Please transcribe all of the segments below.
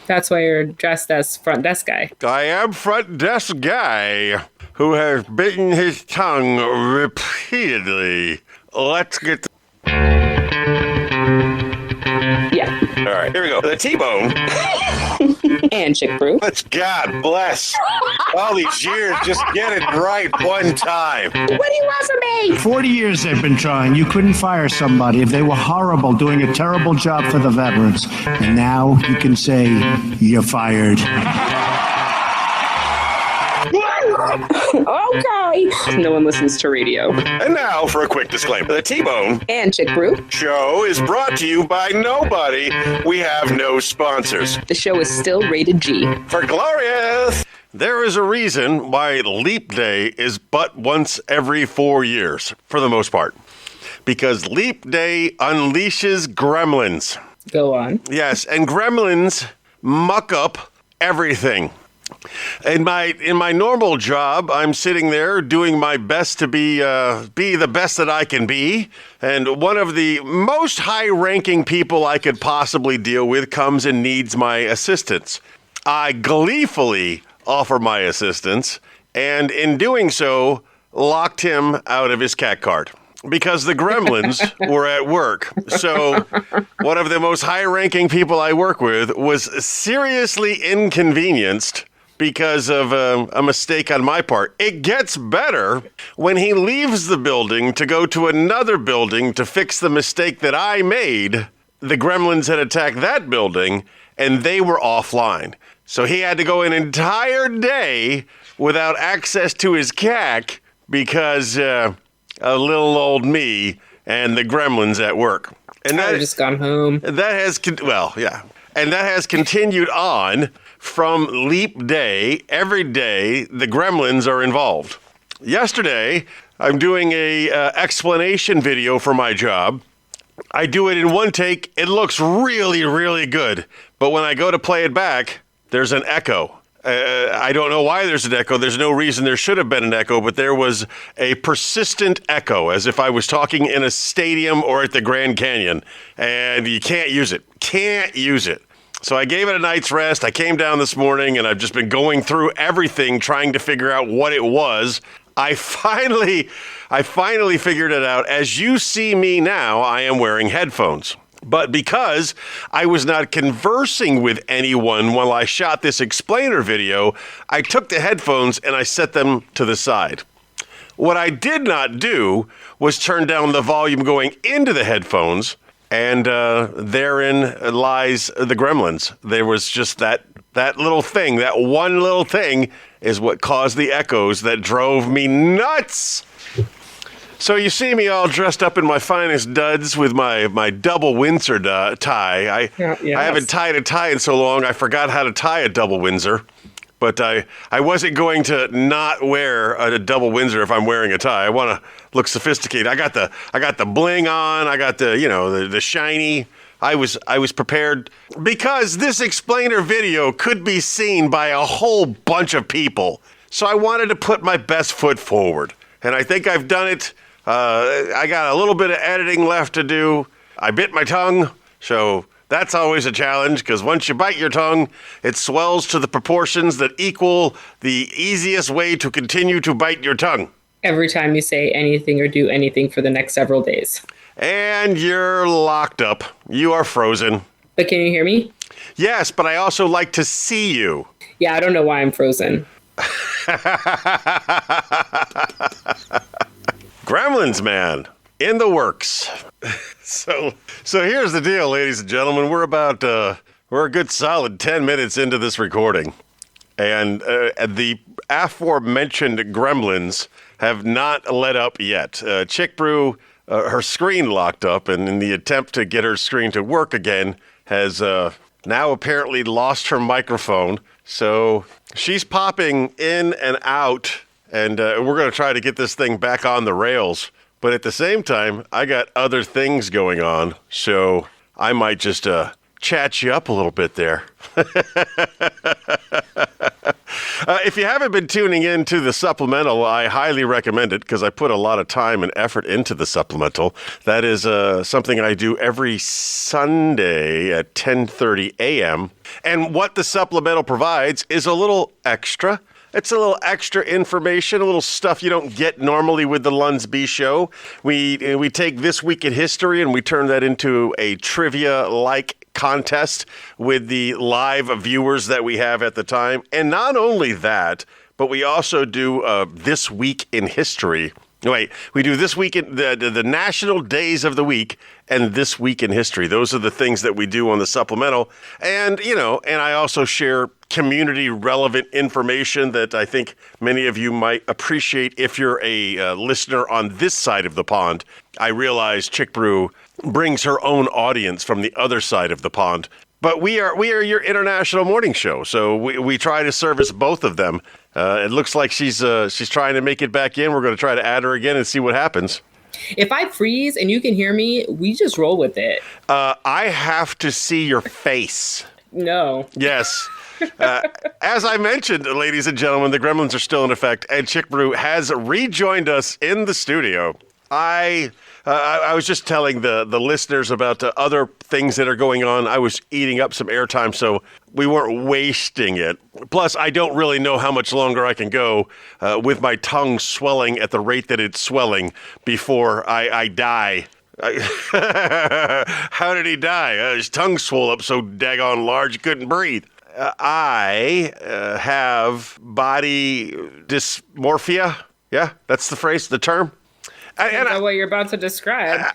That's why you're dressed as front desk guy. I am front desk guy who has bitten his tongue repeatedly. Let's get... Yeah. All right, here we go. The T-bone. And chick brew. Let's God bless. All these years, just get it right one time. What do you want from me? 40 years they've been trying. You couldn't fire somebody if they were horrible, doing a terrible job for the veterans. And now you can say, you're fired. Okay. No one listens to radio. And now for a quick disclaimer. The T-Bone And chick brew. Show is brought to you by nobody. We have no sponsors. The show is still rated G. For glorious! There is a reason why Leap Day is but once every 4 years, for the most part. Because Leap Day unleashes gremlins. Go on. Yes, and gremlins muck up everything. In my normal job, I'm sitting there doing my best to be the best that I can be. And one of the most high-ranking people I could possibly deal with comes and needs my assistance. I gleefully offer my assistance, and in doing so, locked him out of his cat card. Because the gremlins were at work. So one of the most high-ranking people I work with was seriously inconvenienced because of a mistake on my part. It gets better when he leaves the building to go to another building to fix the mistake that I made. The gremlins had attacked that building, and they were offline. So he had to go an entire day without access to his CAC because a little old me and the gremlins at work. And I just gone home. That has, and that has continued on from Leap Day. Every day, the gremlins are involved. Yesterday, I'm doing a explanation video for my job. I do it in one take. It looks really, really good. But when I go to play it back, there's an echo. I don't know why there's an echo. There's no reason there should have been an echo, but there was a persistent echo, as if I was talking in a stadium or at the Grand Canyon. And you can't use it. Can't use it. So I gave it a night's rest. I came down this morning, and I've just been going through everything, trying to figure out what it was. I finally figured it out. As you see me now, I am wearing headphones. But because I was not conversing with anyone while I shot this explainer video, I took the headphones and I set them to the side. What I did not do was turn down the volume going into the headphones, and therein lies the gremlins. There was just that little thing, that one little thing is what caused the echoes that drove me nuts. So you see me all dressed up in my finest duds with my double Windsor tie. I haven't tied a tie in so long, I forgot how to tie a double Windsor. But I wasn't going to not wear a double Windsor if I'm wearing a tie. I want to look sophisticated. I got the bling on. I got the shiny. I was prepared because this explainer video could be seen by a whole bunch of people. So I wanted to put my best foot forward, and I think I've done it. I got a little bit of editing left to do. I bit my tongue, so that's always a challenge because once you bite your tongue, it swells to the proportions that equal the easiest way to continue to bite your tongue. Every time you say anything or do anything for the next several days. And you're locked up. You are frozen. But can you hear me? Yes, but I also like to see you. Yeah, I don't know why I'm frozen. Gremlins, man, in the works. So here's the deal, ladies and gentlemen. We're a good solid 10 minutes into this recording, and the aforementioned gremlins have not let up yet. Chick Brew, her screen locked up, and in the attempt to get her screen to work again, has now apparently lost her microphone. So she's popping in and out. And we're going to try to get this thing back on the rails. But at the same time, I got other things going on. So I might just chat you up a little bit there. If you haven't been tuning in to the supplemental, I highly recommend it because I put a lot of time and effort into the supplemental. That is something I do every Sunday at 10:30 a.m. And what the supplemental provides is a little extra. It's a little extra information, a little stuff you don't get normally with the Lunsby Show. We take This Week in History and we turn that into a trivia-like contest with the live viewers that we have at the time. And not only that, but we also do This Week in History. Wait, we do This Week in the National Days of the Week and This Week in History. Those are the things that we do on the supplemental. And, and I also share community relevant information that I think many of you might appreciate if you're a listener on this side of the pond. I realize Chick Brew brings her own audience from the other side of the pond. But we are your international morning show, so we try to service both of them. It looks like she's trying to make it back in. We're going to try to add her again and see what happens. If I freeze and you can hear me, we just roll with it. I have to see your face. No. Yes. As I mentioned, ladies and gentlemen, the Gremlins are still in effect, and Chick Brew has rejoined us in the studio. I was just telling the listeners about other things that are going on. I was eating up some airtime, so we weren't wasting it. Plus, I don't really know how much longer I can go with my tongue swelling at the rate that it's swelling before I die. How did he die? His tongue swelled up so daggone large he couldn't breathe. I have body dysmorphia. Yeah, that's the phrase, the term. I know what you're about to describe.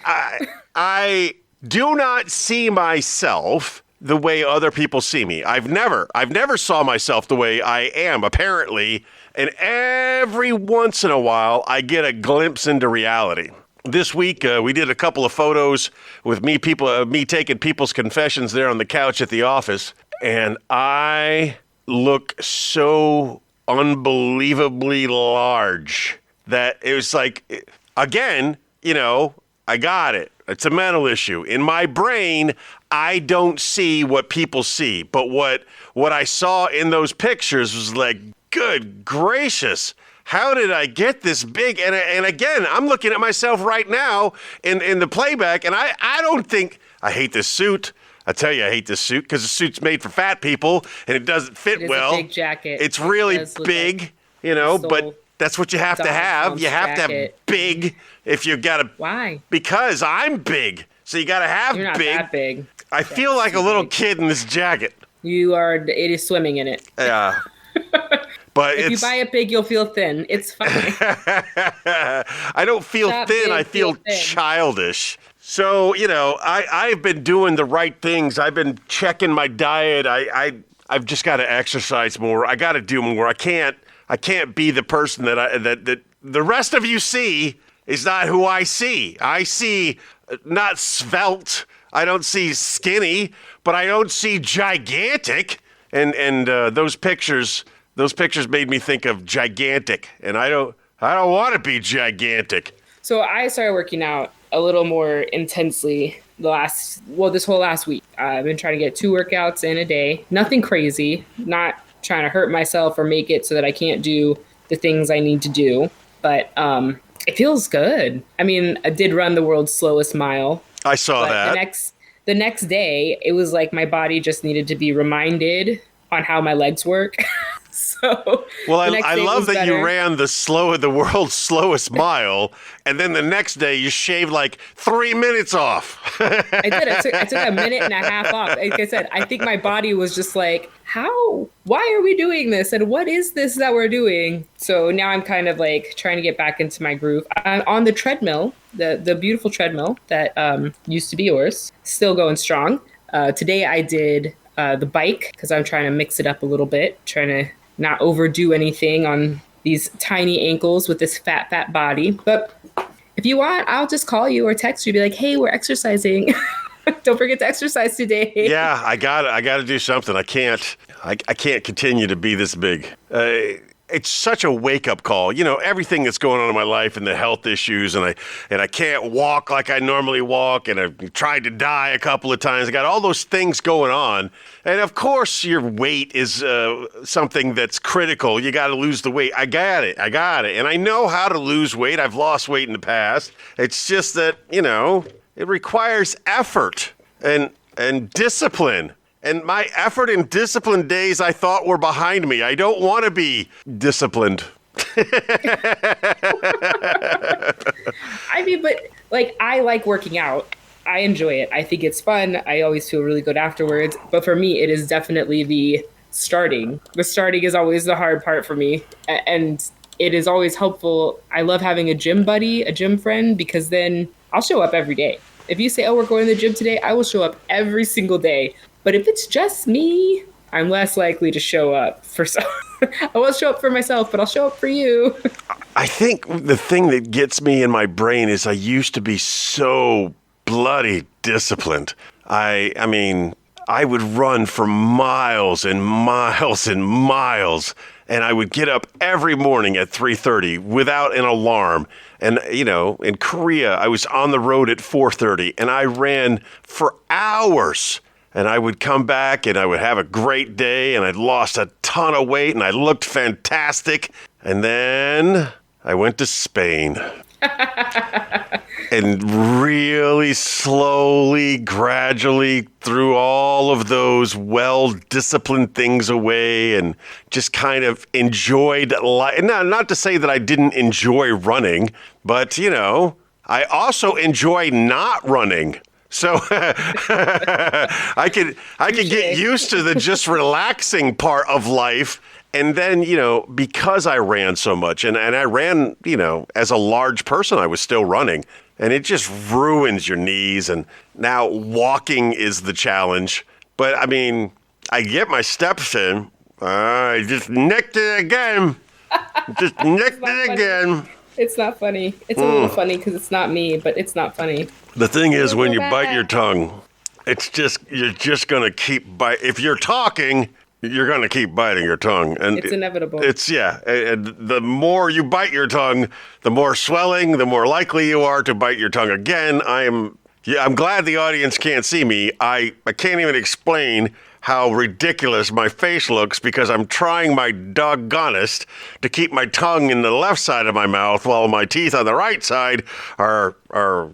I do not see myself the way other people see me. I've never saw myself the way I am, apparently. And every once in a while, I get a glimpse into reality. This week, we did a couple of photos with me taking people's confessions there on the couch at the office. And I look so unbelievably large that it was like, again, I got it. It's a mental issue. In my brain, I don't see what people see. But what I saw in those pictures was like, good gracious, how did I get this big? And again, I'm looking at myself right now in the playback, and I don't think, I hate this suit. I tell you, I hate this suit because the suit's made for fat people, and it doesn't fit well. It's a big jacket. It's really big, but that's what you have to have. You have to have big if you got to. Why? Because I'm big. So you got to have big. You're not that big. I feel like a little kid in this jacket. You are. It is swimming in it. Yeah. But if you buy it big, you'll feel thin. It's fine. I don't feel thin. I feel childish. So, I've been doing the right things. I've been checking my diet. I've just got to exercise more. I got to do more. I can't be the person that the rest of you see is not who I see. I see not svelte. I don't see skinny, but I don't see gigantic. And those pictures made me think of gigantic, and I don't want to be gigantic. So I started working out a little more intensely this whole last week. I've been trying to get 2 workouts in a day. Nothing crazy, not trying to hurt myself or make it so that I can't do the things I need to do. But it feels good. I mean, I did run the world's slowest mile. I saw that. The next day, it was like my body just needed to be reminded on how my legs work. So, well, I love that you ran the world's slowest mile, and then the next day you shaved like 3 minutes off. I did. I took a minute and a half off. Like I said, I think my body was just like, why are we doing this? And what is this that we're doing? So now I'm kind of like trying to get back into my groove. I'm on the treadmill, the beautiful treadmill that used to be yours, still going strong. Today I did the bike because I'm trying to mix it up a little bit, trying to not overdo anything on these tiny ankles with this fat body. But if you want, I'll just call you or text you, be like, hey, we're exercising. Don't forget to exercise today. Yeah, I got to do something. I can't continue to be this big. it's such a wake-up call. You know, everything that's going on in my life and the health issues, and I can't walk like I normally walk, and I've tried to die a couple of times. I got all those things going on. And of course, your weight is something that's critical. You got to lose the weight. I got it. And I know how to lose weight. I've lost weight in the past. It's just that, you know, it requires effort and discipline. And my effort and discipline days I thought were behind me. I don't want to be disciplined. I mean, but like, I like working out. I enjoy it. I think it's fun. I always feel really good afterwards. But for me, it is definitely the starting. The starting is always the hard part for me. And it is always helpful. I love having a gym buddy, a gym friend, because then I'll show up every day. If you say, oh, we're going to the gym today, I will show up every single day. But if it's just me, I'm less likely to show up for some. I won't show up for myself, but I'll show up for you. I think the thing that gets me in my brain is I used to be so bloody disciplined. I mean, I would run for miles and miles and miles, and I would get up every morning at 3:30 without an alarm. And, you know, in Korea, I was on the road at 4:30, and I ran for hours. And I would come back, and I would have a great day, and I'd lost a ton of weight, and I looked fantastic. And then I went to Spain. And really slowly, gradually threw all of those well-disciplined things away and just kind of enjoyed life. Not to say that I didn't enjoy running, but, you know, I also enjoy not running. So I could get used to the just relaxing part of life. And then, you know, because I ran so much and I ran, you know, as a large person, I was still running, and it just ruins your knees. And now walking is the challenge. But I mean, I get my steps in. I just nicked it again. It's not funny. It's a little funny because it's not me, but it's not funny. The thing is, when you bite your tongue, you're just going to keep biting. If you're talking, you're going to keep biting your tongue. And it's inevitable. And the more you bite your tongue, the more swelling, the more likely you are to bite your tongue again. I'm glad the audience can't see me. I can't even explain how ridiculous my face looks because I'm trying my doggonest to keep my tongue in the left side of my mouth while my teeth on the right side are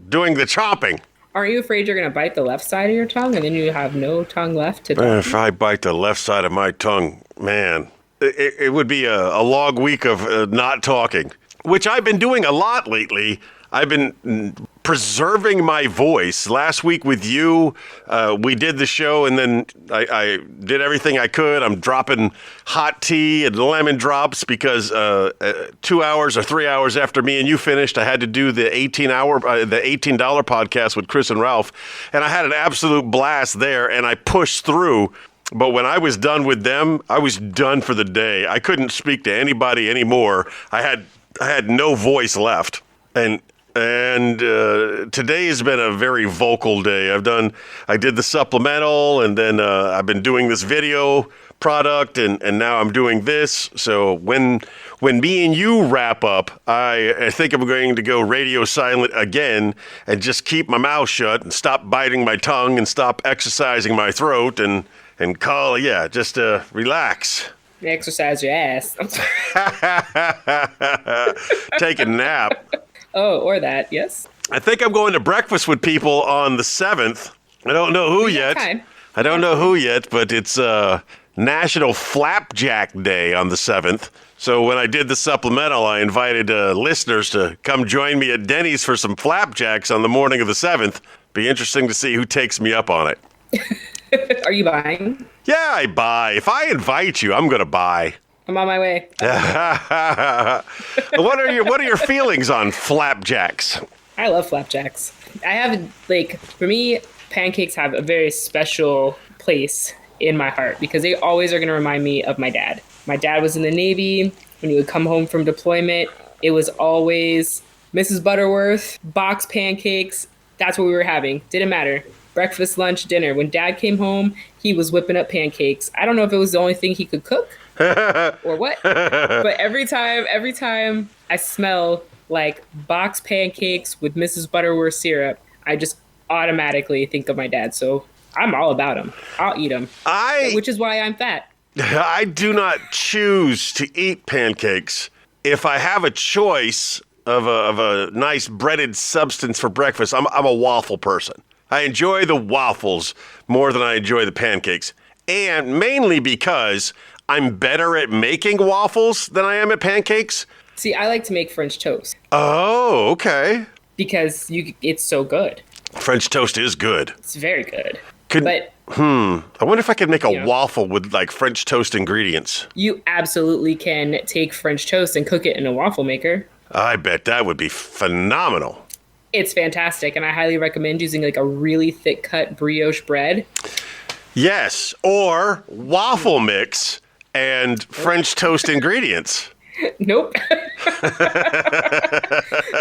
doing the chomping. Aren't you afraid you're going to bite the left side of your tongue and then you have no tongue left to bite? If I bite the left side of my tongue, man, it would be a long week of not talking, which I've been doing a lot lately. I've been preserving my voice. Last week with you, we did the show, and then I did everything I could. I'm dropping hot tea and lemon drops because 2 hours or 3 hours after me and you finished, I had to do the $18 podcast with Chris and Ralph, and I had an absolute blast there, and I pushed through. But when I was done with them, I was done for the day. I couldn't speak to anybody anymore. I had no voice left, and today has been a very vocal day. I did the supplemental, and then I've been doing this video product, and now I'm doing this. So when me and you wrap up, I think I'm going to go radio silent again and just keep my mouth shut and stop biting my tongue and stop exercising my throat and just relax. Exercise your ass. Take a nap. Oh, or that, yes. I think I'm going to breakfast with people on the 7th. I don't know who yet. I don't know who yet, but it's National Flapjack Day on the 7th. So when I did the supplemental, I invited listeners to come join me at Denny's for some flapjacks on the morning of the 7th. Be interesting to see who takes me up on it. Are you buying? Yeah, I buy. If I invite you, I'm going to buy. I'm on my way. What are your feelings on flapjacks? I love flapjacks. For me, pancakes have a very special place in my heart because they always are going to remind me of my dad. My dad was in the Navy. When he would come home from deployment, it was always Mrs. Butterworth, box pancakes. That's what we were having. Didn't matter. breakfast, lunch, dinner. When Dad came home, he was whipping up pancakes. I don't know if it was the only thing he could cook or what, but every time I smell like box pancakes with Mrs. Butterworth syrup, I just automatically think of my dad. So I'm all about them. I'll eat them, which is why I'm fat. I do not choose to eat pancakes. If I have a choice of a nice breaded substance for breakfast, I'm a waffle person. I enjoy the waffles more than I enjoy the pancakes. And mainly because I'm better at making waffles than I am at pancakes. See, I like to make French toast. Oh, okay. Because it's so good. French toast is good. It's very good. I wonder if I could make a waffle with like French toast ingredients. You absolutely can take French toast and cook it in a waffle maker. I bet that would be phenomenal. It's fantastic, and I highly recommend using like a really thick cut brioche bread. Yes, or waffle mix and French toast ingredients. Nope. But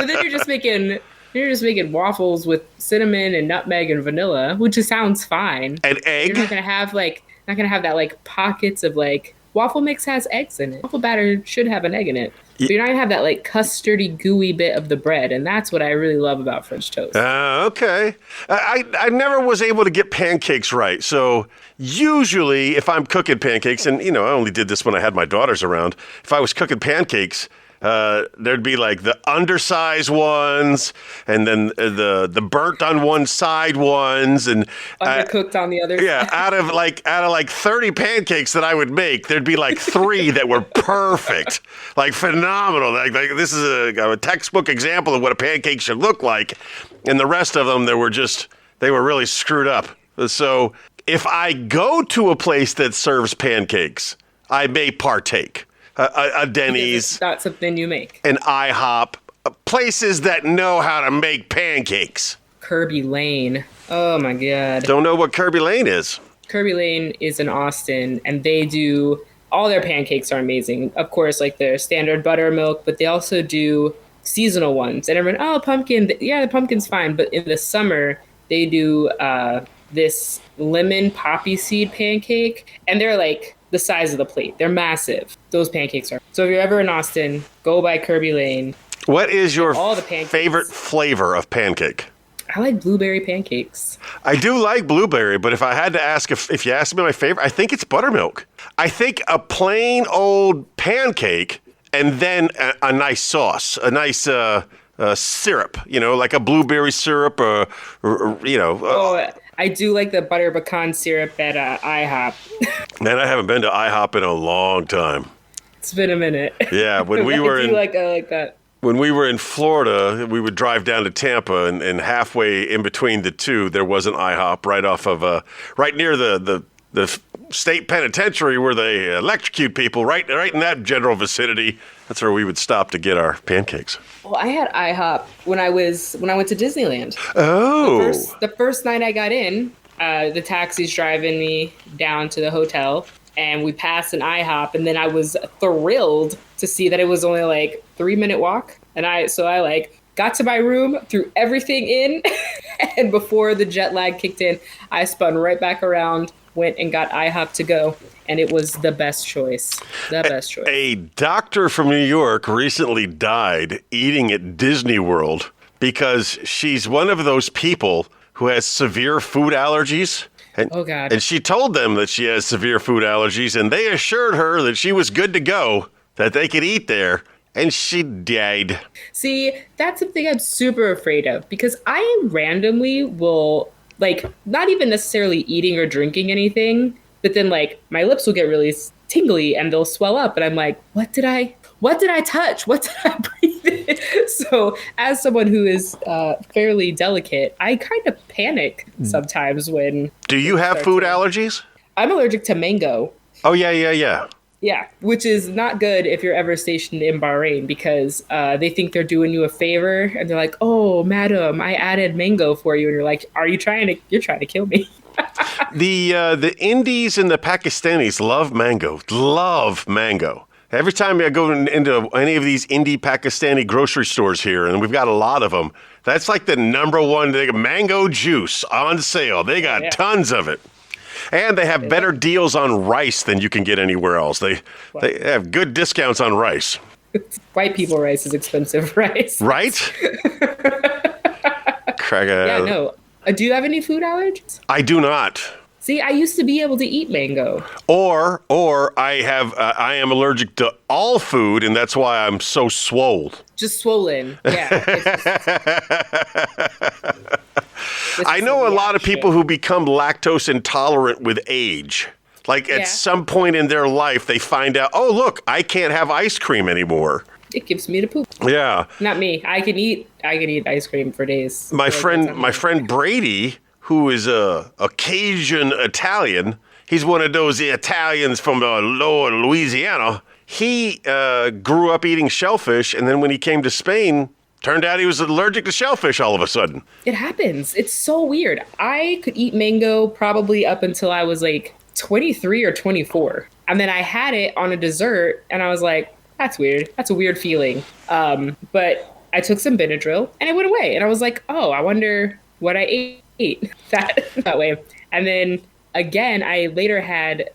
then you're just making waffles with cinnamon and nutmeg and vanilla, which just sounds fine. And egg. You're not gonna have that like pockets of like waffle mix has eggs in it. Waffle batter should have an egg in it. But you're not gonna have that like custardy gooey bit of the bread, and that's what I really love about French toast. Okay. I never was able to get pancakes right. So usually if I'm cooking pancakes, and I only did this when I had my daughters around, if I was cooking pancakes, there'd be like the undersized ones, and then the burnt on one side ones, and undercooked on the other. Yeah, out of like 30 pancakes that I would make, there'd be like 3 that were perfect, like phenomenal. Like this is a textbook example of what a pancake should look like, and the rest of them they were really screwed up. So if I go to a place that serves pancakes, I may partake. A Denny's. It's not something you make. An IHOP. Places that know how to make pancakes. Kirby Lane. Oh my God. Don't know what Kirby Lane is. Kirby Lane is in Austin, and they do, all their pancakes are amazing. Of course, like their standard buttermilk, but they also do seasonal ones. And everyone, pumpkin. Yeah, the pumpkin's fine. But in the summer, they do this lemon poppy seed pancake, and they're like the size of the plate. They're massive. Those pancakes are. So if you're ever in Austin, go by Kirby Lane. What is your favorite flavor of pancake? I like blueberry pancakes. I do like blueberry, but if I had to ask, if you asked me my favorite, I think it's buttermilk. I think a plain old pancake and then a nice sauce, a nice syrup, like a blueberry syrup or I do like the butter pecan syrup at IHOP. Man, I haven't been to IHOP in a long time. It's been a minute. Yeah, when we were I like that. When we were in Florida, we would drive down to Tampa, and halfway in between the two, there was an IHOP right near the state penitentiary where they electrocute people. Right in that general vicinity. That's where we would stop to get our pancakes. Well, I had IHOP when I went to Disneyland. Oh. The first night I got in, the taxi's driving me down to the hotel, and we passed an IHOP, and then I was thrilled to see that it was only like 3-minute walk. And I got to my room, threw everything in, and before the jet lag kicked in, I spun right back around, went and got IHOP to go, and it was the best choice. A doctor from New York recently died eating at Disney World because she's one of those people who has severe food allergies. And, oh, God. And she told them that she has severe food allergies, and they assured her that she was good to go, that they could eat there, and she died. See, that's something I'm super afraid of, because I randomly will, not even necessarily eating or drinking anything, but then, my lips will get really tingly, and they'll swell up, and I'm like, what did I touch? What did I breathe in? So as someone who is fairly delicate, I kind of panic sometimes when... Do you have food allergies? I'm allergic to mango. Oh, yeah. Yeah, which is not good if you're ever stationed in Bahrain, because they think they're doing you a favor, and they're like, oh, madam, I added mango for you. And you're like, you're trying to kill me. The Indies and the Pakistanis love mango. Every time I go into any of these indie Pakistani grocery stores here, and we've got a lot of them, that's like the number one thing. Mango juice on sale. They got tons of it. And they have better deals on rice than you can get anywhere else. They have good discounts on rice. White people rice is expensive rice. Right? Yeah, no. Do you have any food allergies? I do not. See, I used to be able to eat mango. Or I am allergic to all food, and that's why I'm so swole. Just swollen. Yeah. I know a lot of people who become lactose intolerant with age. Like at some point in their life, they find out, oh, look, I can't have ice cream anymore. It gives me the poop. Yeah. Not me. I can eat ice cream for days. My friend Brady, who is a Cajun Italian, he's one of those Italians from lower Louisiana. He grew up eating shellfish, and then when he came to Spain, turned out he was allergic to shellfish all of a sudden. It happens. It's so weird. I could eat mango probably up until I was like 23 or 24. And then I had it on a dessert, and I was like, that's weird. That's a weird feeling. But I took some Benadryl, and it went away. And I was like, oh, I wonder what I ate that way. And then again, I later had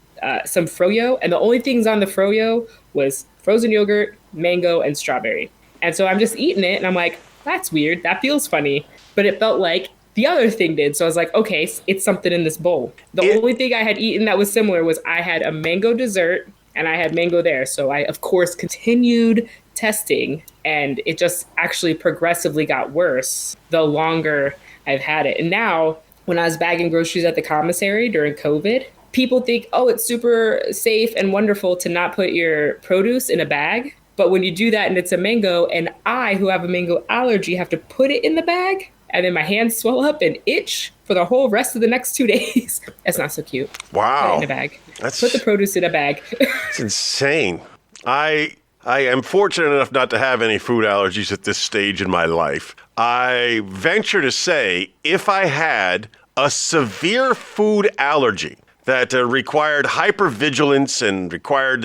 some froyo, and the only things on the froyo was frozen yogurt, mango, and strawberry. And so I'm just eating it, and I'm like, that's weird. That feels funny. But it felt like the other thing did. So I was like, okay, it's something in this bowl. The only thing I had eaten that was similar was I had a mango dessert, and I had mango there. So I, of course, continued testing, and it just actually progressively got worse the longer I've had it. And now, when I was bagging groceries at the commissary during COVID, people think, oh, it's super safe and wonderful to not put your produce in a bag. But when you do that and it's a mango, and I, who have a mango allergy, have to put it in the bag, and then my hands swell up and itch for the whole rest of the next 2 days. That's not so cute. Wow. Put it in a bag. Put the produce in a bag. It's insane. I am fortunate enough not to have any food allergies at this stage in my life. I venture to say if I had a severe food allergy that required hypervigilance and required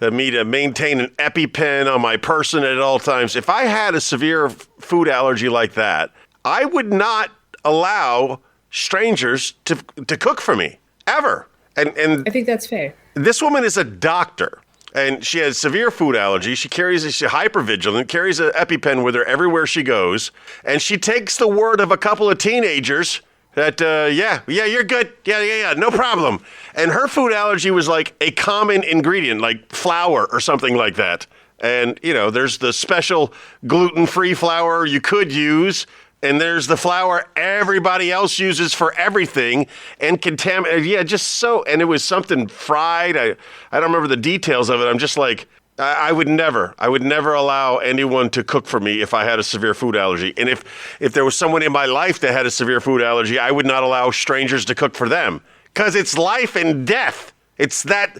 me to maintain an EpiPen on my person at all times, if I had a severe food allergy like that, I would not allow strangers to cook for me, ever. And I think that's fair. This woman is a doctor, and she has severe food allergy. She's hypervigilant, carries an EpiPen with her everywhere she goes, and she takes the word of a couple of teenagers that, you're good. Yeah, no problem. And her food allergy was like a common ingredient, like flour or something like that. And, there's the special gluten-free flour you could use, and there's the flour everybody else uses for everything, and and it was something fried. I don't remember the details of it. I'm just like, I would never allow anyone to cook for me if I had a severe food allergy. And if there was someone in my life that had a severe food allergy, I would not allow strangers to cook for them, because it's life and death. It's that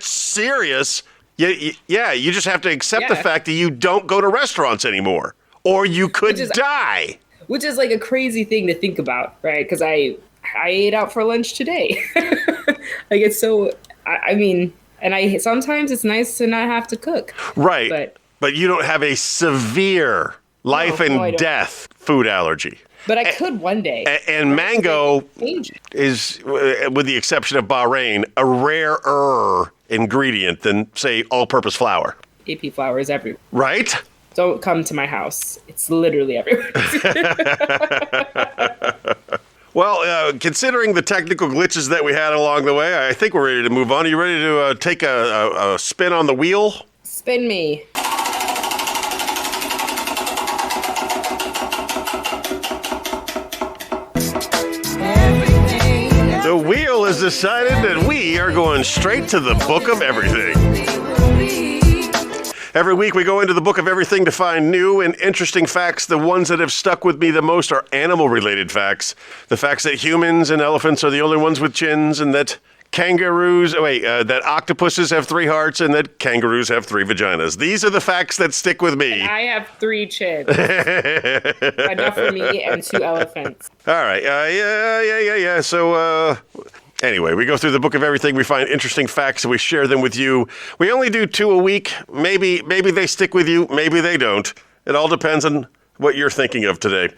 serious. You just have to accept the fact that you don't go to restaurants anymore, or you could die. Which is like a crazy thing to think about, right? Because I ate out for lunch today. Like, it's so, and sometimes it's nice to not have to cook. Right. But you don't have a severe life and death food allergy. But I could one day. And mango is, with the exception of Bahrain, a rarer ingredient than, say, all-purpose flour. AP flour is everywhere. Right? Don't come to my house. It's literally everywhere. Well, considering the technical glitches that we had along the way, I think we're ready to move on. Are you ready to take a spin on the wheel? Spin me. The wheel has decided that we are going straight to the book of everything. Every week we go into the book of everything to find new and interesting facts. The ones that have stuck with me the most are animal-related facts. The facts that humans and elephants are the only ones with chins, and that that octopuses have 3 hearts, and that kangaroos have 3 vaginas. These are the facts that stick with me. And I have 3 chins. Enough for me and 2 elephants. All right. Yeah. So Anyway, we go through the book of everything. We find interesting facts and we share them with you. We only do 2 a week. Maybe they stick with you. Maybe they don't. It all depends on what you're thinking of today.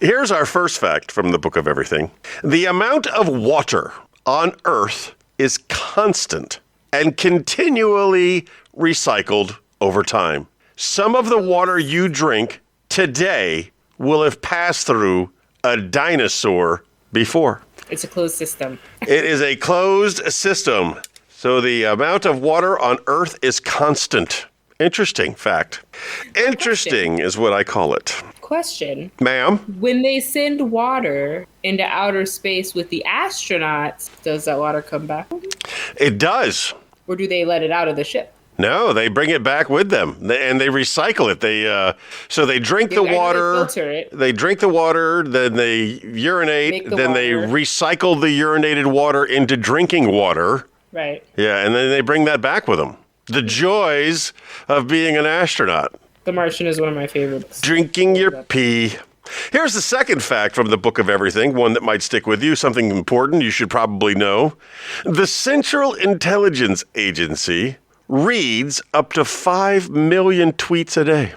Here's our first fact from the book of everything. The amount of water on Earth is constant and continually recycled over time. Some of the water you drink today will have passed through a dinosaur before. It's a closed system. It is a closed system. So the amount of water on Earth is constant. Interesting fact. Interesting is what I call it. Question. Ma'am? When they send water into outer space with the astronauts, does that water come back? It does. Or do they let it out of the ship? No, they bring it back with them, and they recycle it. They drink the water. They filter it. They drink the water, then they urinate, then they recycle the urinated water into drinking water. Right. Yeah, and then they bring that back with them. The joys of being an astronaut. The Martian is one of my favorites. Drinking your pee. Here's the second fact from the book of everything, one that might stick with you, something important you should probably know. The Central Intelligence Agency reads up to 5 million tweets a day.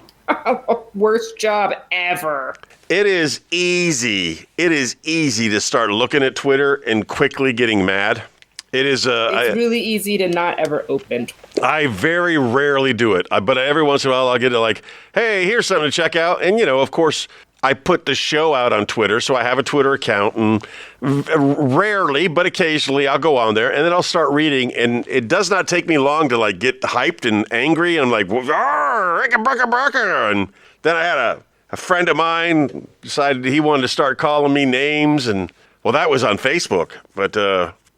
Worst job ever. It is easy. It is easy to start looking at Twitter and quickly getting mad. It's really easy to not ever open. I very rarely do it, but every once in a while I'll get it like, hey, here's something to check out. And, of course, I put the show out on Twitter, so I have a Twitter account, and rarely, but occasionally I'll go on there, and then I'll start reading, and it does not take me long to, get hyped and angry, and I'm like, and then I had a friend of mine decided he wanted to start calling me names, and, well, that was on Facebook, but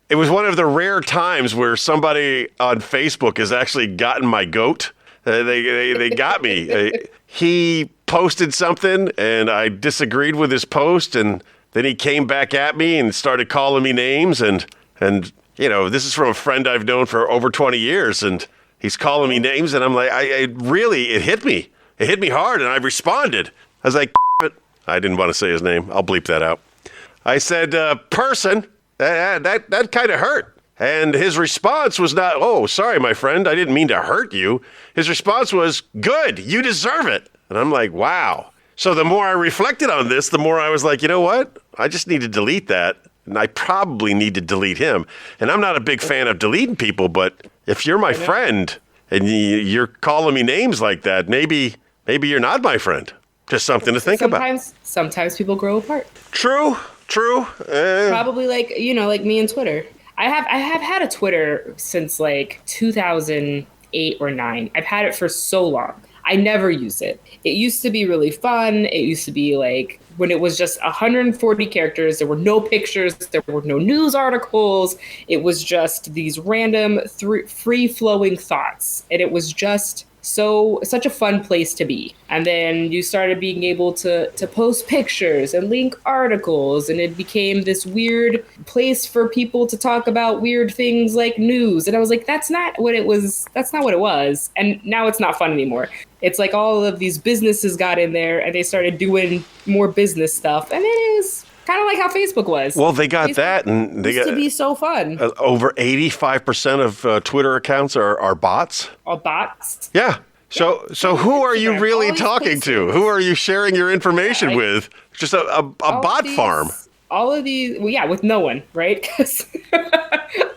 it was one of the rare times where somebody on Facebook has actually gotten my goat. They got me. He posted something, and I disagreed with his post, and then he came back at me and started calling me names, and this is from a friend I've known for over 20 years, and he's calling me names, and I'm like, it hit me. It hit me hard, and I responded. I was like, I didn't want to say his name. I'll bleep that out. I said, person, that kind of hurt. And his response was not, oh, sorry, my friend, I didn't mean to hurt you. His response was, good, you deserve it. And I'm like, wow. So the more I reflected on this, the more I was like, you know what? I just need to delete that. And I probably need to delete him. And I'm not a big fan of deleting people, but if you're my friend and you're calling me names like that, maybe you're not my friend. Just something to think about. Sometimes people grow apart. True. Probably like me and Twitter. I have had a Twitter since 2008 or 9. I've had it for so long. I never use it. It used to be really fun. It used to be when it was just 140 characters. There were no pictures. There were no news articles. It was just these random free-flowing thoughts. And it was just such a fun place to be. And then you started being able to post pictures and link articles, and it became this weird place for people to talk about weird things like news. And I was like, that's not what it was. And now it's not fun anymore. It's like all of these businesses got in there and they started doing more business stuff. And it is kind of like how Facebook was. Well, they got Facebook that, and they used to be so fun. Over 85% of Twitter accounts are bots. All bots? Yeah. So who are you really talking to? Who are you sharing your information with? Just a bot farm. All of these, with no one, right? Because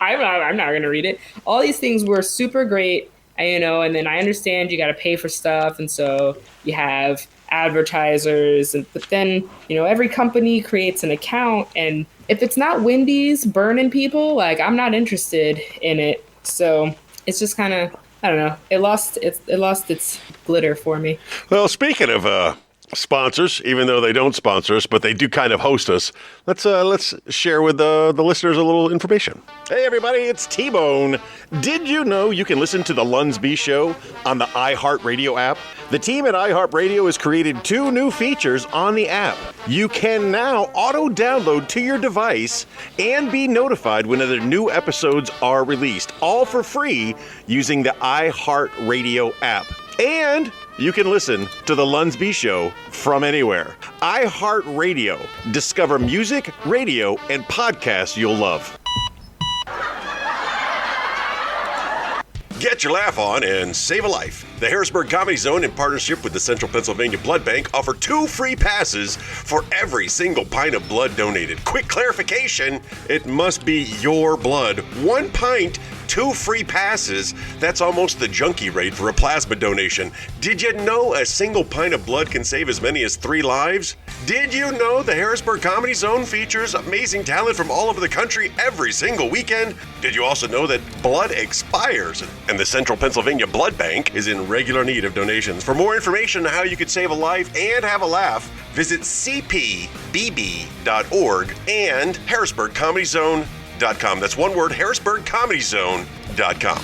I'm not going to read it. All these things were super great, and then I understand you got to pay for stuff, and so you have advertisers, but then every company creates an account, and if it's not Wendy's burning people, I'm not interested in it. So it's just kind of, I don't know, it lost its glitter for me. Well, speaking of sponsors, even though they don't sponsor us, but they do kind of host us, let's share with the listeners a little information. Hey everybody, it's T-Bone. Did you know you can listen to the Lunsby Show on the iHeartRadio app? The team at iHeartRadio has created 2 new features on the app. You can now auto-download to your device and be notified whenever new episodes are released, all for free using the iHeartRadio app. And you can listen to The Lunsby Show from anywhere. iHeartRadio. Discover music, radio, and podcasts you'll love. Get your laugh on and save a life. The Harrisburg Comedy Zone, in partnership with the Central Pennsylvania Blood Bank, offer 2 free passes for every single pint of blood donated. Quick clarification, it must be your blood. 1 pint, 2 free passes. That's almost the junkie rate for a plasma donation. Did you know a single pint of blood can save as many as 3 lives? Did you know the Harrisburg Comedy Zone features amazing talent from all over the country every single weekend? Did you also know that blood expires and the Central Pennsylvania Blood Bank is in regular need of donations? For more information on how you could save a life and have a laugh, visit cpbb.org and harrisburgcomedyzone.com. That's one word, harrisburgcomedyzone.com.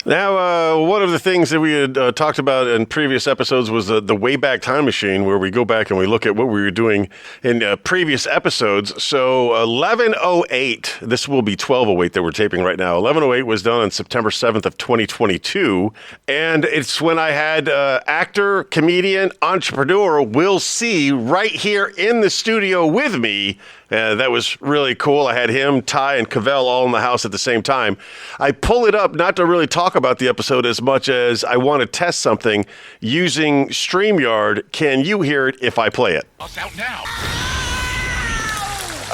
Now, one of the things that we had talked about in previous episodes was the Wayback Time Machine, where we go back and we look at what we were doing in previous episodes. So 11:08, this will be 12:08 that we're taping right now. 11:08 was done on September 7th of 2022, and it's when I had actor, comedian, entrepreneur Will C. right here in the studio with me. That was really cool. I had him, Ty, and Covell all in the house at the same time. I pull it up not to really talk about the episode as much as I want to test something using StreamYard. Can you hear it if I play it? Out now.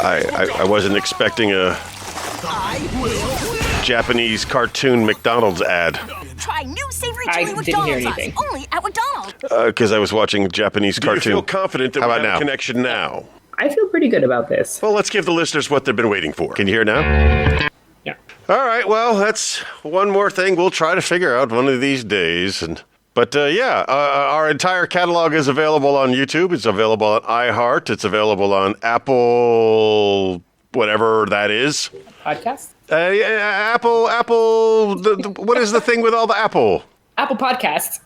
I wasn't expecting a Japanese cartoon McDonald's ad. Try new savory I chili didn't hear McDonald's anything. sauce, only at McDonald's. Because I was watching a Japanese cartoon. Do you feel confident that How we about have a now? connection now? I feel pretty good about this. Well, let's give the listeners what they've been waiting for. Can you hear now? Yeah. All right, well, that's one more thing we'll try to figure out one of these days. But our entire catalog is available on YouTube. It's available on iHeart. It's available on Apple, whatever that is. Podcast? Apple, what is the thing with all the Apple? Apple Podcasts.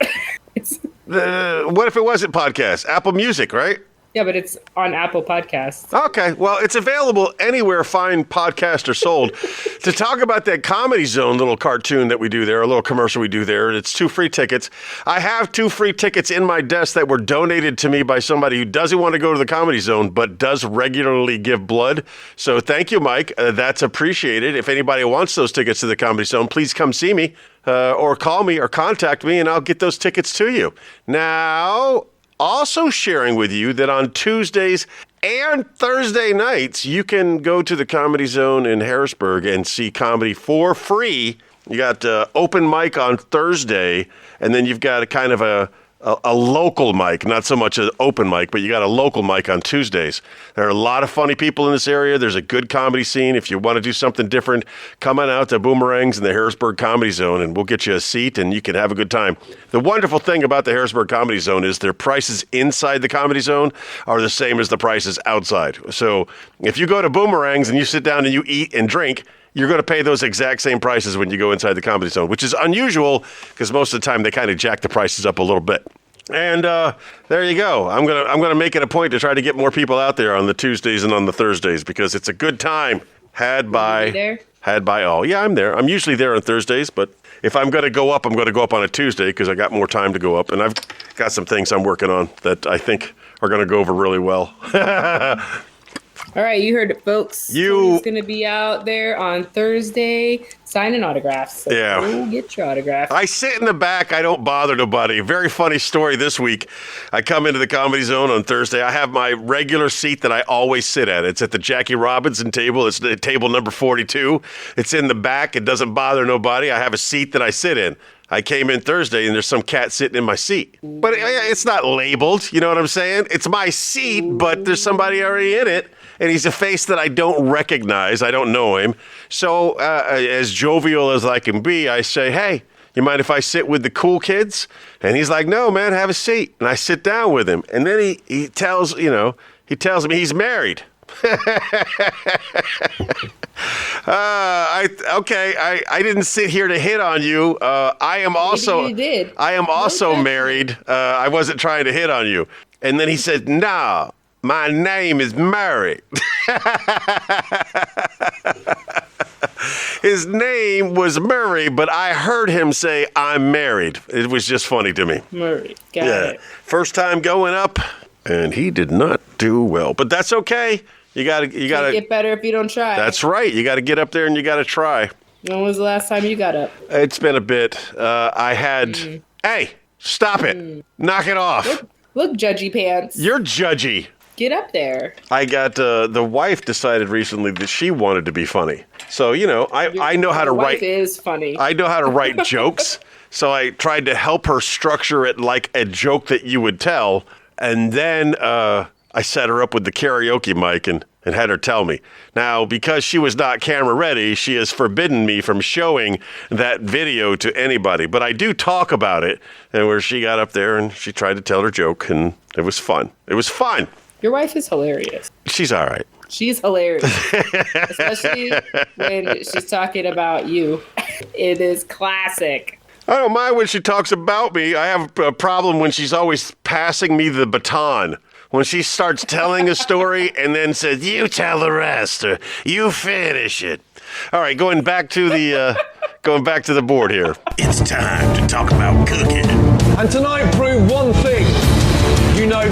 What if it wasn't podcast? Apple Music, right? Yeah, but it's on Apple Podcasts. Okay, well, it's available anywhere fine podcasts are sold. To talk about that Comedy Zone little cartoon that we do there, a little commercial we do there, it's 2 free tickets. I have 2 free tickets in my desk that were donated to me by somebody who doesn't want to go to the Comedy Zone but does regularly give blood. So thank you, Mike. That's appreciated. If anybody wants those tickets to the Comedy Zone, please come see me or call me or contact me, and I'll get those tickets to you. Now, also sharing with you that on Tuesdays and Thursday nights, you can go to the Comedy Zone in Harrisburg and see comedy for free. You got open mic on Thursday, and then you've got a kind of a local mic, not so much an open mic, but you got a local mic on Tuesdays. There are a lot of funny people in this area. There's a good comedy scene. If you want to do something different, come on out to Boomerangs in the Harrisburg Comedy Zone, and we'll get you a seat, and you can have a good time. The wonderful thing about the Harrisburg Comedy Zone is their prices inside the Comedy Zone are the same as the prices outside. So if you go to Boomerangs and you sit down and you eat and drink, you're going to pay those exact same prices when you go inside the Comedy Zone, which is unusual because most of the time they kind of jack the prices up a little bit. And there you go. I'm gonna make it a point to try to get more people out there on the Tuesdays and on the Thursdays because it's a good time had by all. Yeah, I'm there. I'm usually there on Thursdays, but if I'm going to go up, I'm going to go up on a Tuesday because I got more time to go up, and I've got some things I'm working on that I think are going to go over really well. All right, you heard it, folks. Tony's going to be out there on Thursday signing autographs. So Yeah. go get your autograph. I sit in the back. I don't bother nobody. Very funny story this week. I come into the Comedy Zone on Thursday. I have my regular seat that I always sit at. It's at the Jackie Robinson table. It's the table number 42. It's in the back. It doesn't bother nobody. I have a seat that I sit in. I came in Thursday, and there's some cat sitting in my seat. But it's not labeled. You know what I'm saying? It's my seat, but there's somebody already in it. And he's a face that I don't recognize. I don't know him. So as jovial as I can be, I say, hey, you mind if I sit with the cool kids? And he's like, no, man, have a seat. And I sit down with him. And then he tells me he's married. I didn't sit here to hit on you. I am also Maybe you did. I am also Okay. married. I wasn't trying to hit on you. And then he said, nah, my name is Murray. His name was Murray, but I heard him say, "I'm married." It was just funny to me. Murray. Got it. First time going up, and he did not do well. But that's okay. You gotta Get better if you don't try. That's right. You gotta get up there and you gotta try. When was the last time you got up? It's been a bit. I had. Hey, stop it! Knock it off. Look, judgy pants. You're judgy. Get up there. I got the wife decided recently that she wanted to be funny. So I know how to Your write. wife is funny. I know how to write jokes. So I tried to help her structure it like a joke that you would tell, and then I set her up with the karaoke mic and had her tell me. Now, because she was not camera ready, she has forbidden me from showing that video to anybody. But I do talk about it, and where she got up there and she tried to tell her joke, and it was fun. It was fun. Your wife is hilarious. She's all right. She's hilarious. Especially when she's talking about you. It is classic. I don't mind when she talks about me. I have a problem when she's always passing me the baton. When she starts telling a story and then says, "You tell the rest," or "You finish it." All right, going back to the board here. It's time to talk about cooking. And tonight proved one thing. You know,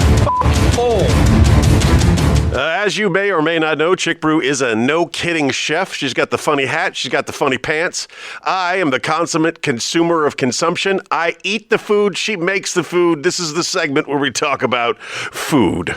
all. As you may or may not know, Chick Brew is a no-kidding chef. She's got the funny hat. She's got the funny pants. I am the consummate consumer of consumption. I eat the food. She makes the food. This is the segment where we talk about food.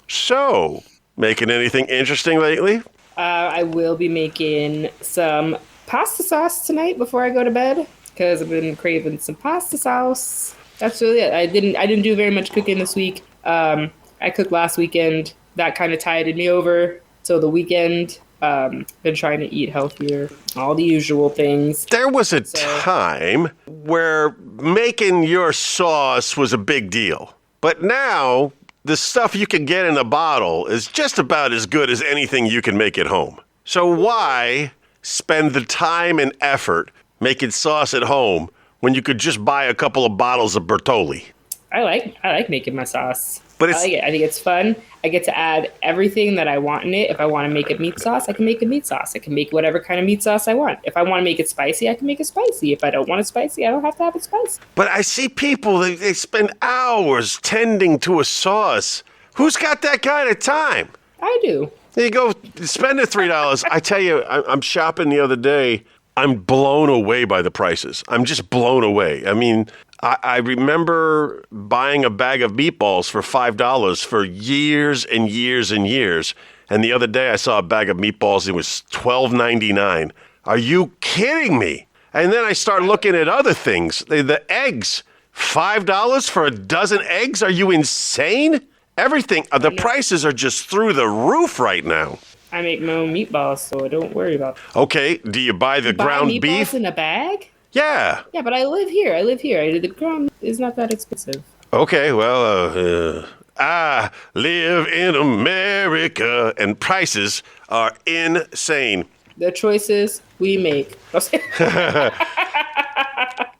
So, making anything interesting lately? I will be making some pasta sauce tonight before I go to bed because I've been craving some pasta sauce. That's really it. I didn't do very much cooking this week. I cooked last weekend. That kind of tided me over. So the weekend, been trying to eat healthier, all the usual things. There was a time where making your sauce was a big deal. But now, the stuff you can get in a bottle is just about as good as anything you can make at home. So why spend the time and effort making sauce at home when you could just buy a couple of bottles of Bertolli? I like making my sauce. But I like it. I think it's fun. I get to add everything that I want in it. If I want to make a meat sauce, I can make a meat sauce. I can make whatever kind of meat sauce I want. If I want to make it spicy, I can make it spicy. If I don't want it spicy, I don't have to have it spicy. But I see people, they spend hours tending to a sauce. Who's got that kind of time? I do. There you go, spend the $3. I tell you, I'm shopping the other day. I'm blown away by the prices. I'm just blown away. I mean, I remember buying a bag of meatballs for $5 for years and years and years. And the other day I saw a bag of meatballs. It was $12.99. Are you kidding me? And then I start looking at other things. The eggs, $5 for a dozen eggs? Are you insane? Everything, the prices are just through the roof right now. I make my own meatballs, so don't worry about it. Okay, do you buy the ground meatballs beef? in a bag? Yeah. Yeah, but I live here. The ground is not that expensive. Okay, well, I live in America, and prices are insane. The choices we make.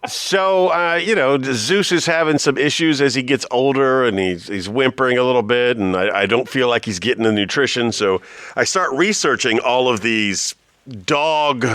So, Zeus is having some issues as he gets older, and he's whimpering a little bit, and I don't feel like he's getting the nutrition. So I start researching all of these dog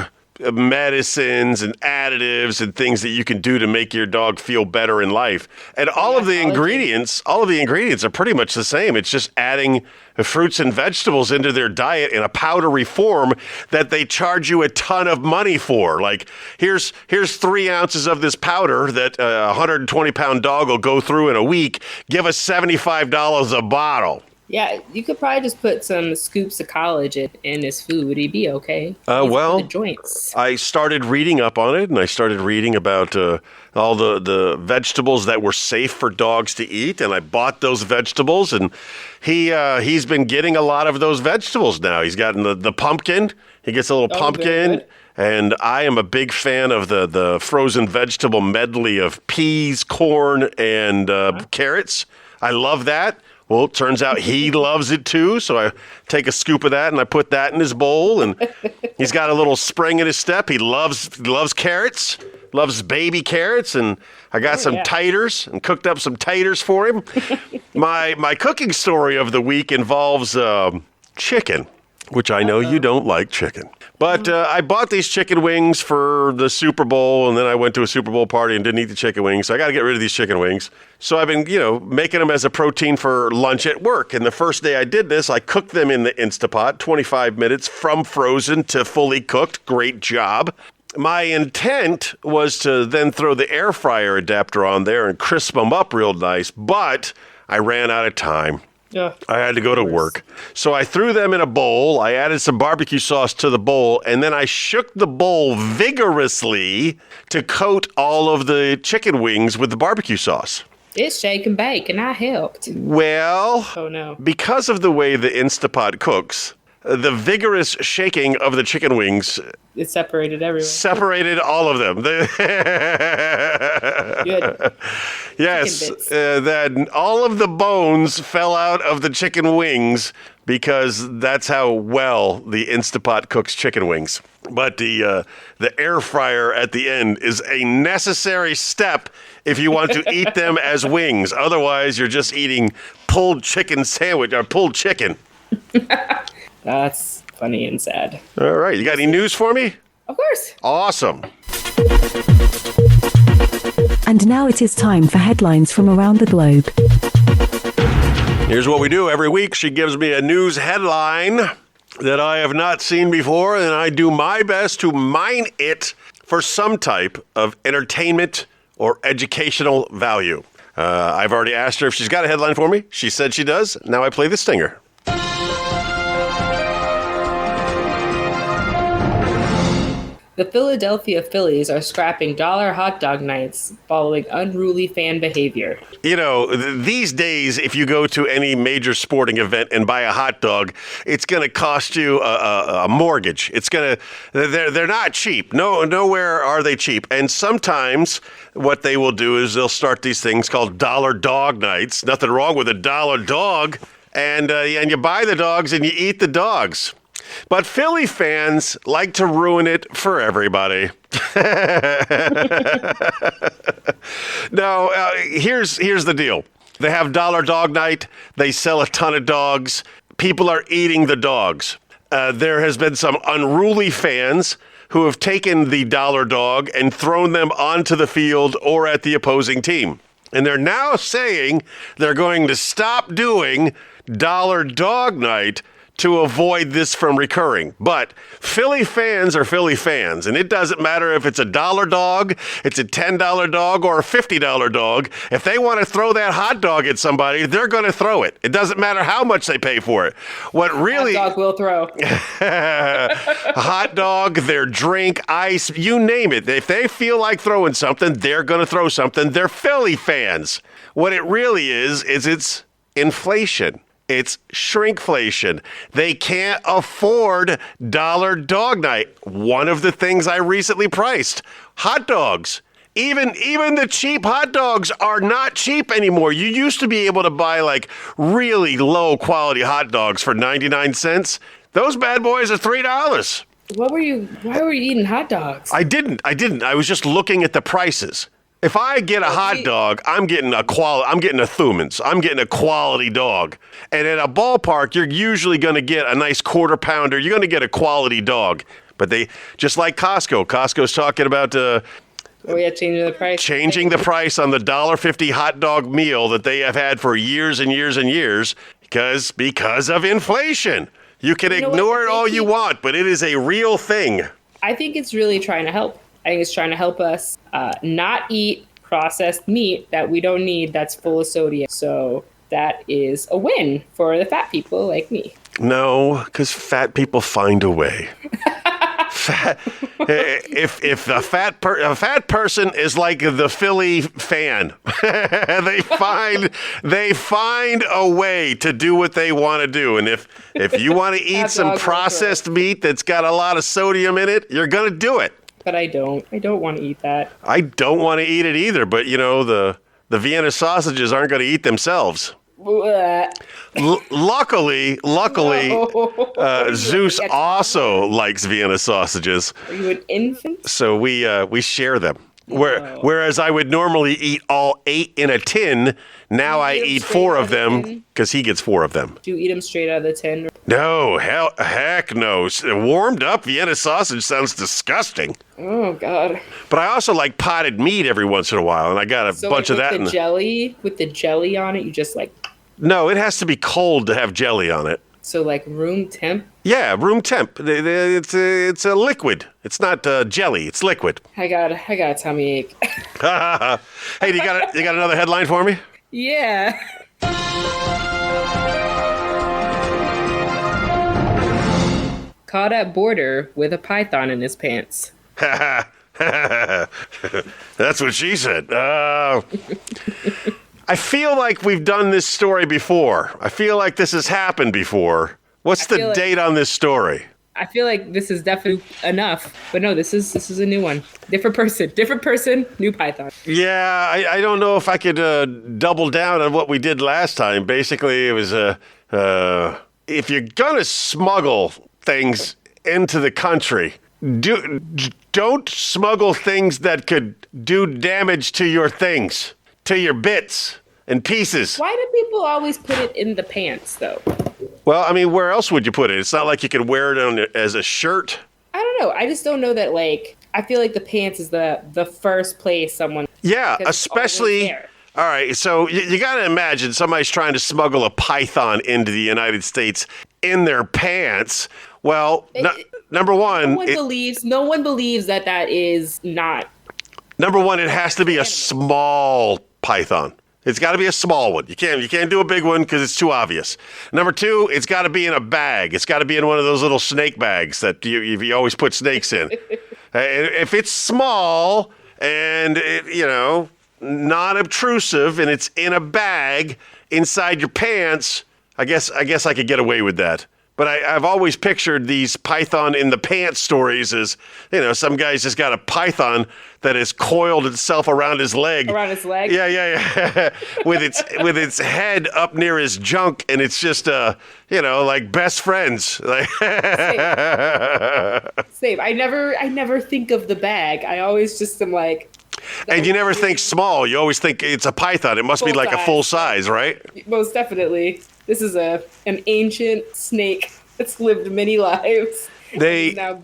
medicines and additives and things that you can do to make your dog feel better in life. And all of the ingredients are pretty much the same. It's just adding fruits and vegetables into their diet in a powdery form that they charge you a ton of money for. Like, here's 3 ounces of this powder that a 120-pound dog will go through in a week. Give us $75 a bottle. Yeah, you could probably just put some scoops of collagen in his food. He'd be okay. Well, the joints. I started reading up on it, and I started reading about all the vegetables that were safe for dogs to eat, and I bought those vegetables, and he's been getting a lot of those vegetables now. He's gotten the pumpkin. He gets a little pumpkin. And I am a big fan of the frozen vegetable medley of peas, corn, and carrots. I love that. Well, it turns out he loves it too, so I take a scoop of that and I put that in his bowl, and he's got a little spring in his step. He loves carrots, loves baby carrots, and I got some taters and cooked up some taters for him. My cooking story of the week involves chicken. which I know you don't like chicken. But I bought these chicken wings for the Super Bowl, and then I went to a Super Bowl party and didn't eat the chicken wings. So I got to get rid of these chicken wings. So I've been, making them as a protein for lunch at work. And the first day I did this, I cooked them in the Instapot, 25 minutes from frozen to fully cooked. Great job. My intent was to then throw the air fryer adapter on there and crisp them up real nice, but I ran out of time. Yeah. I had to go to work. So I threw them in a bowl. I added some barbecue sauce to the bowl, and then I shook the bowl vigorously to coat all of the chicken wings with the barbecue sauce. It's shake and bake, and I helped. Well, Oh, no. because of the way the Instapot cooks, the vigorous shaking of the chicken wings It separated everyone. separated all of them. Good. Yes, Chicken bits. that all of the bones fell out of the chicken wings because that's how well the Instapot cooks chicken wings. But the air fryer at the end is a necessary step if you want to eat them as wings. Otherwise, you're just eating pulled chicken sandwich or pulled chicken. That's funny and sad. All right, you got any news for me? Of course. Awesome. And now it is time for headlines from around the globe. Here's what we do every week. She gives me a news headline that I have not seen before, and I do my best to mine it for some type of entertainment or educational value. I've already asked her if she's got a headline for me. She said she does. Now I play the stinger. The Philadelphia Phillies are scrapping dollar hot dog nights following unruly fan behavior. These days, if you go to any major sporting event and buy a hot dog, it's going to cost you a mortgage. They're not cheap. Nowhere are they cheap. And sometimes what they will do is they'll start these things called dollar dog nights. Nothing wrong with a dollar dog. And you buy the dogs and you eat the dogs. But Philly fans like to ruin it for everybody. No, here's the deal. They have Dollar Dog Night. They sell a ton of dogs. People are eating the dogs. There has been some unruly fans who have taken the dollar dog and thrown them onto the field or at the opposing team. And they're now saying they're going to stop doing Dollar Dog Night to avoid this from recurring. But Philly fans are Philly fans, and it doesn't matter if it's a dollar dog, it's a $10 dog, or a $50 dog. If they want to throw that hot dog at somebody, they're going to throw it. It doesn't matter how much they pay for it. What really... Hot dog will throw. A hot dog, their drink, ice, you name it. If they feel like throwing something, they're going to throw something. They're Philly fans. What it really is it's inflation. It's shrinkflation. They can't afford Dollar Dog Night. One of the things I recently priced, hot dogs. Even the cheap hot dogs are not cheap anymore. You used to be able to buy like really low quality hot dogs for 99 cents. Those bad boys are $3. Why were you eating hot dogs? I didn't. I was just looking at the prices. If I get a hot dog, I'm getting a Thumans. I'm getting a quality dog. And at a ballpark, you're usually going to get a nice quarter pounder. You're going to get a quality dog. But they, just like Costco. Costco's talking about Changing the price. Changing the price on the $1.50 hot dog meal that they have had for years and years and years because of inflation. You can ignore it all you want, but it is a real thing. I think it's really trying to help. I think it's trying to help us not eat processed meat that we don't need that's full of sodium. So that is a win for the fat people like me. No, because fat people find a way. If a fat person is like the Philly fan, they find a way to do what they want to do. And if you want to eat some processed meat that's got a lot of sodium in it, you're going to do it. But I don't want to eat that. I don't want to eat it either. But the Vienna sausages aren't going to eat themselves. Luckily, No. Zeus also likes Vienna sausages. Are you an infant? So we share them. Whereas I would normally eat all 8 in a tin, now I eat 4 of them because he gets 4 of them. Do you eat them straight out of the tin? No, heck no. Warmed up Vienna sausage sounds disgusting. Oh, God. But I also like potted meat every once in a while, and I got a bunch of that. With the jelly on it, you just like... No, it has to be cold to have jelly on it. So like room temp? Yeah, room temp. It's a liquid. It's not jelly. It's liquid. I got a tummy ache. Hey, you got another headline for me? Yeah. Caught at border with a python in his pants. That's what she said. I feel like we've done this story before. I feel like this has happened before. What's the date on this story? I feel like this is definitely enough. But no, this is a new one. Different person, new python. Yeah, I don't know if I could double down on what we did last time. Basically, it was if you're going to smuggle things into the country, don't smuggle things that could do damage to your things, to your bits and pieces. Why do people always put it in the pants, though? Well, I mean, where else would you put it? It's not like you can wear it on as a shirt. I don't know. I just don't know that, like, I feel like the pants is the first place someone... Yeah, especially... All right, so you got to imagine somebody's trying to smuggle a python into the United States in their pants. Well, number one... No one believes that is not... Number one, it has to be a small python. It's got to be a small one. You can't do a big one because it's too obvious. Number two, it's got to be in a bag. It's got to be in one of those little snake bags that you always put snakes in. If it's small and not obtrusive and it's in a bag inside your pants, I guess I could get away with that. But I've always pictured these python in the pants stories as, some guy's just got a python that has coiled itself around his leg. Around his leg? Yeah. with its head up near his junk, and it's just, like best friends. Same. I never think of the bag. I always just am like... And you never think small. You always think it's a python. It must be like a full size, right? Most definitely. This is an ancient snake that's lived many lives. They have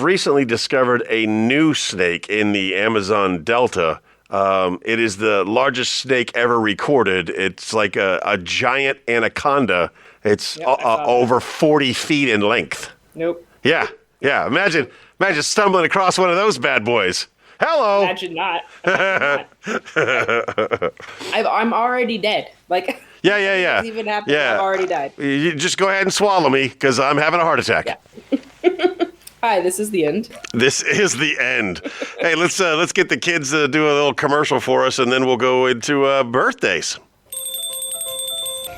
recently discovered a new snake in the Amazon Delta. It is the largest snake ever recorded. It's like a giant anaconda. It's over 40 feet in length. Nope. Yeah. Imagine stumbling across one of those bad boys. Hello. Imagine not. I'm already dead. Like. Yeah. It even happened. Yeah. I've already died. You just go ahead and swallow me because I'm having a heart attack. Yeah. Hi, this is the end. This is the end. Hey, let's get the kids to do a little commercial for us, and then we'll go into birthdays.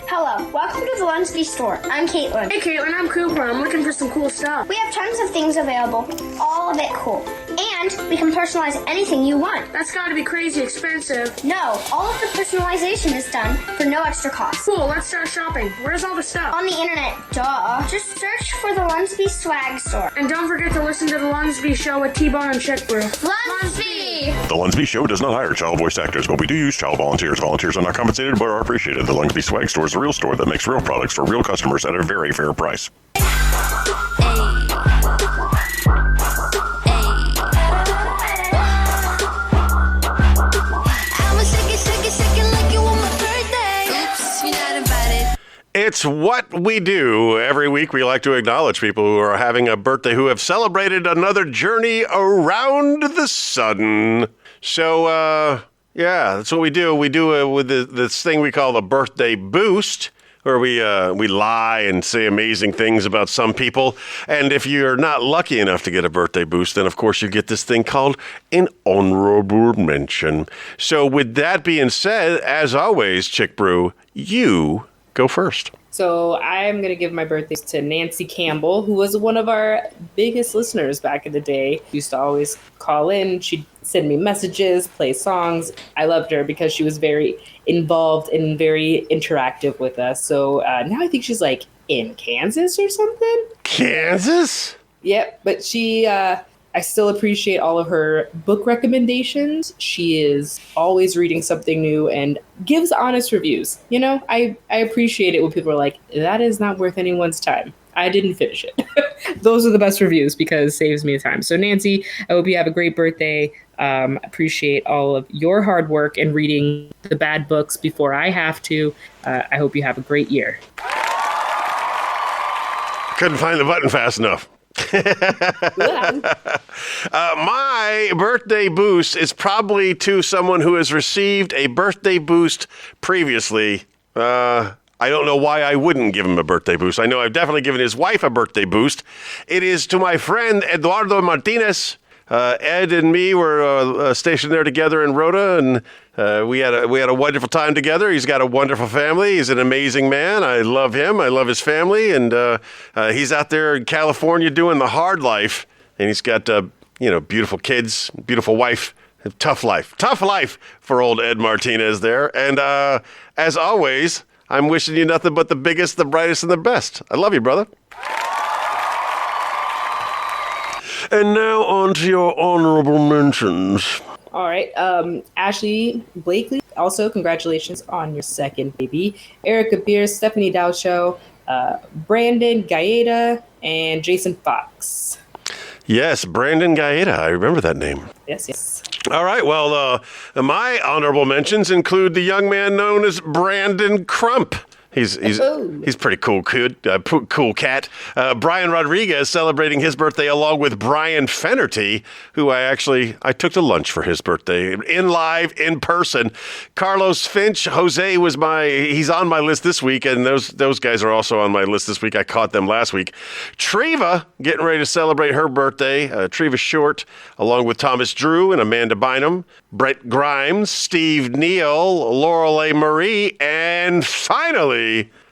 Hello, welcome to the Lunsby store. I'm Caitlin. Hey Caitlin, I'm Cooper. I'm looking for some cool stuff. We have tons of things available, all of it cool. And we can personalize anything you want. That's gotta be crazy expensive. No, all of the personalization is done for no extra cost. Cool, let's start shopping. Where's all the stuff? On the internet, duh. Just search for the Lunsby swag store. And don't forget to listen to the Lunsby show with T-Bone and Chick Brew. Lunsby! The Lunsby Show does not hire child voice actors, but we do use child volunteers. Volunteers are not compensated but are appreciated. The Lunsby Swag Store is a real store that makes real products for real customers at a very fair price. It's what we do. Every week we like to acknowledge people who are having a birthday who have celebrated another journey around the sun. So, that's what we do. We do with this thing we call the birthday boost, where we lie and say amazing things about some people. And if you're not lucky enough to get a birthday boost, then of course you get this thing called an honorable mention. So with that being said, as always, Chick Brew, you go first. So I'm going to give my birthdays to Nancy Campbell, who was one of our biggest listeners back in the day. She used to always call in. She'd send me messages, play songs. I loved her because she was very involved and very interactive with us. So now I think she's like in Kansas or something. Kansas? Yep. But she I still appreciate all of her book recommendations. She is always reading something new and gives honest reviews. You know, I appreciate it when people are like, that is not worth anyone's time. I didn't finish it. Those are the best reviews because it saves me time. So Nancy, I hope you have a great birthday. Appreciate all of your hard work and reading the bad books before I have to. I hope you have a great year. Couldn't find the button fast enough. My birthday boost is probably to someone who has received a birthday boost previously. I don't know why I wouldn't give him a birthday boost. I know I've definitely given his wife a birthday boost. It is to my friend Eduardo Martinez. Ed and me were stationed there together in Rhoda, and we had a wonderful time together. He's got a wonderful family. He's an amazing man. I love him. I love his family, and he's out there in California doing the hard life. And he's got beautiful kids, beautiful wife. Tough life for old Ed Martinez there. And as always, I'm wishing you nothing but the biggest, the brightest, and the best. I love you, brother. And now on to your honorable mentions. All right. Ashley Blakely, also congratulations on your second baby. Erica Beers, Stephanie Dowshow, Brandon Gaeta, and Jason Fox. Yes, Brandon Gaeta. I remember that name. Yes. All right. Well, my honorable mentions include the young man known as Brandon Crump. He's pretty cool kid, cool cat. Brian Rodriguez celebrating his birthday along with Brian Fennerty, who I took to lunch for his birthday in person. Carlos Finch, Jose he's on my list this week, and those guys are also on my list this week. I caught them last week. Treva getting ready to celebrate her birthday. Treva Short, along with Thomas Drew and Amanda Bynum, Brett Grimes, Steve Neal, Lorelei Marie, and finally,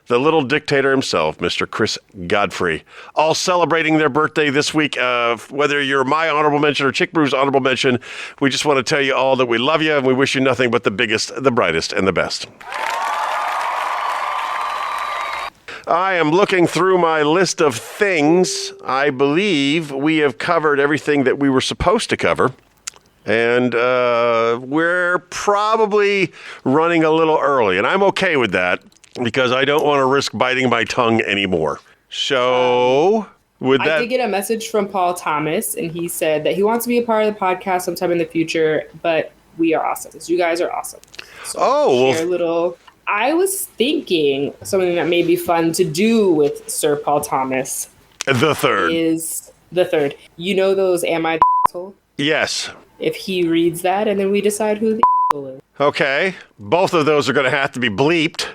the little dictator himself, Mr. Chris Godfrey, all celebrating their birthday this week. Whether you're my honorable mention or Chick Brew's honorable mention, we just want to tell you all that we love you and we wish you nothing but the biggest, the brightest, and the best. I am looking through my list of things. I believe we have covered everything that we were supposed to cover. And we're probably running a little early, and I'm okay with that because I don't want to risk biting my tongue anymore. So, I did get a message from Paul Thomas, and he said that he wants to be a part of the podcast sometime in the future, but we are awesome. You guys are awesome. So share a little. I was thinking something that may be fun to do with Sir Paul Thomas. The third. Is the third. You know those Am I the Asshole? Yes. If he reads that, and then we decide who the asshole is. Okay. Both of those are going to have to be bleeped.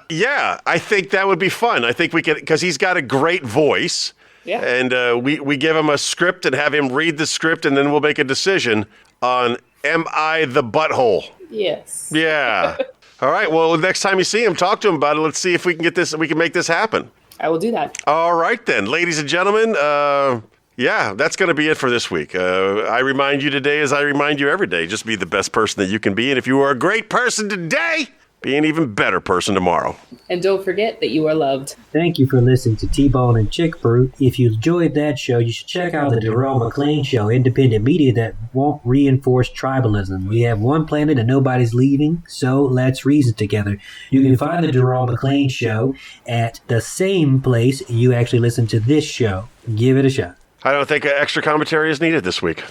Yeah, I think that would be fun. I think we could, because he's got a great voice. Yeah. And we give him a script and have him read the script, and then we'll make a decision on Am I the Butthole? Yes. Yeah. All right. Well, next time you see him, talk to him about it. Let's see if we can make this happen. I will do that. All right, then. Ladies and gentlemen, yeah, that's going to be it for this week. I remind you today, as I remind you every day, just be the best person that you can be. And if you are a great person today, be an even better person tomorrow. And don't forget that you are loved. Thank you for listening to T-Bone and Chick Brew. If you enjoyed that show, you should check out the Darrell McClain Show, independent media that won't reinforce tribalism. We have one planet and nobody's leaving, so let's reason together. You can find the Darrell McClain Show at the same place you actually listen to this show. Give it a shot. I don't think extra commentary is needed this week.